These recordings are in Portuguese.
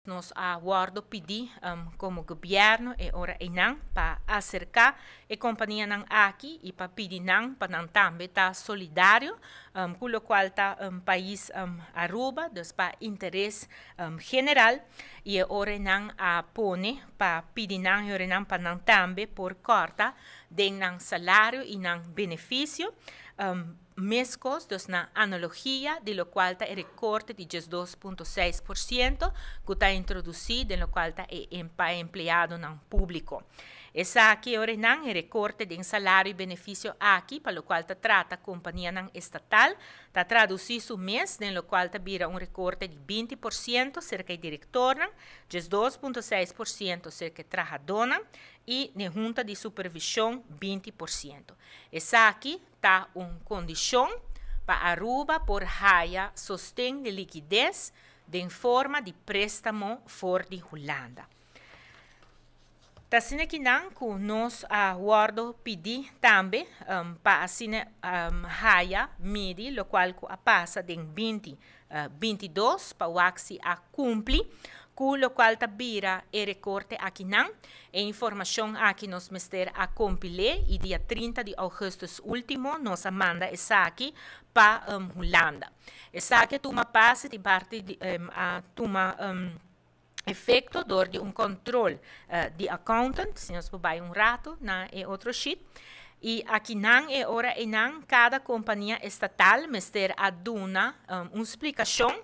nos aguardo pedir como governo e ora inang para acercar a companhia nang aqui e para pedir nang para nang também tá solidário com o qual tá país Aruba dus para interesse general e ora nang a pone para pedir nang ora nang para nang também por corta de nang salário e nang benefício mescos, dus na analogia, de lo qual está el recorte de 2,6% que está introducido, en lo qual está empleado en público. Essa aqui é o recorte de salário e benefício aqui, para o qual está trata a companhia estatal, está traduzido mês, no qual está vira recorte de 20% cerca de diretor, 2,6% cerca de trabajadora e na junta de supervisão 20%. Essa aqui está uma condição para Aruba por haya sostém de liquidez de forma de préstamo for de Holanda. Assim que nós aguardo pedir também para assim haya midi, lo qual passa de 2022 para o axi a cumprir, com o qual vira e recorte aqui não, e informação aqui nos mister a compilar e dia 30 de agosto último nos manda essa aqui para Holanda. Essa aqui toma passe de parte de toma efeito de controle de accountant, se nós vai rato na outro sheet. E aqui não é hora e não cada companhia estatal mister a duna uma explicação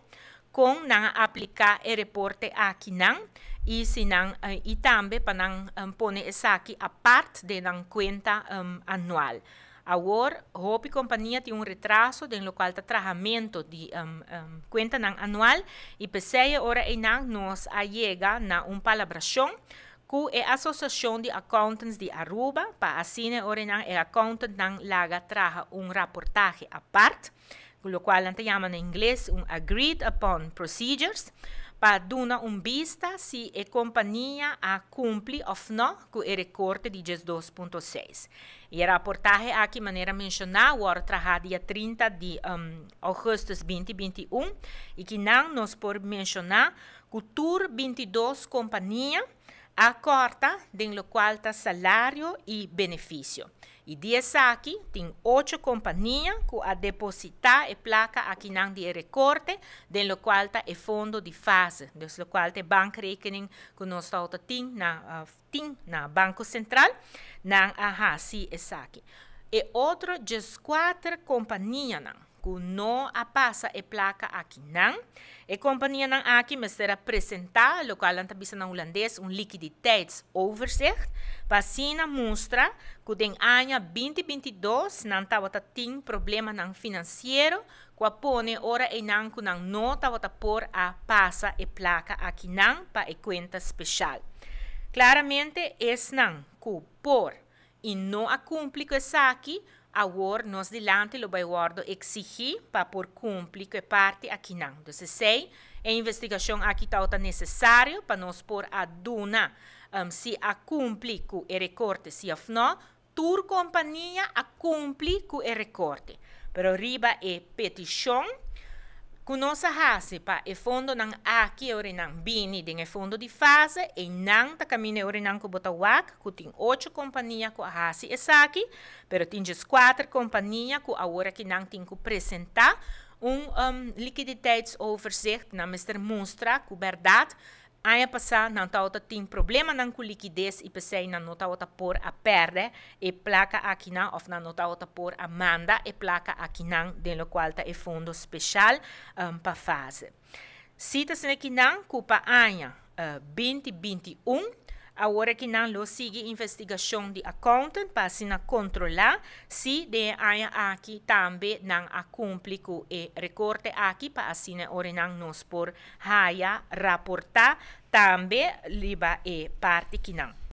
com não aplicar e reporte aqui não e se não e também para não pôr essa aqui a parte de não conta anual. Agora, a companhia tem retraso no qual está tratamento de conta anual e pese ora e não nos chega na palabração com a Associação de Accountants de Aruba para assim ora não o accountant não laga traga reportagem à parte, com o qual se chama em inglês Agreed Upon Procedures, para dar vista se a companhia a cumpre ou não com o recorte de 2,6%. E a reportagem aqui, maneira mencionar, o trabalho dia 30 de agosto de 2021, e que não nos pode mencionar que o 22 companhia a corta do qual está salário e benefício. E dessa aqui, tem 8 companhias que a depositar a placa aqui não de recorte, do qual está o fundo de fase, do qual está bankrekening que nós tem na Banco Central, não se essa aqui. E outro, 4 companhias que não passa a placa aqui não. A companhia não aqui me será apresentar, o qual está bisa na holandês, liquiditeitsoverzicht, para assim mostrar que em ano 2022 não estava tendo problema financeiro, que põe ora e não que não estava por a passa a placa aqui não para a conta especial. Claramente, esse não que por e não a cumprir com essa aqui, agora nós delante lo vai guardo exigir para por cumprir com a parte aqui não. Então, se a investigação aqui está necessário para nós por a duna se a cumprir com o recorte se ou não, tur companhia a cumprir com o recorte. Pero riba a petição que nós fazemos para o fundo não aqui ora não bini de fundo de fase e não tá caminho ora não que bota wak que tem 8 companhias que fazem essa aqui, pero tem 4 companhias que agora que não tem que apresentar liquiditeitsoverzicht na mister mostra que verdade ano passado não estava tendo problema com liquidez e pensei não estava por a perder e placa aqui não ou não estava por a manda e placa aqui não do qual está o fundo especial para fazer. Se está aqui não que para ano 2021 agora que não lo sigue investigação de accountant para assim controlar se de ano aqui também não a cumpre com o recorte aqui para assim ora não nos por haya raportar também liba e parte que não.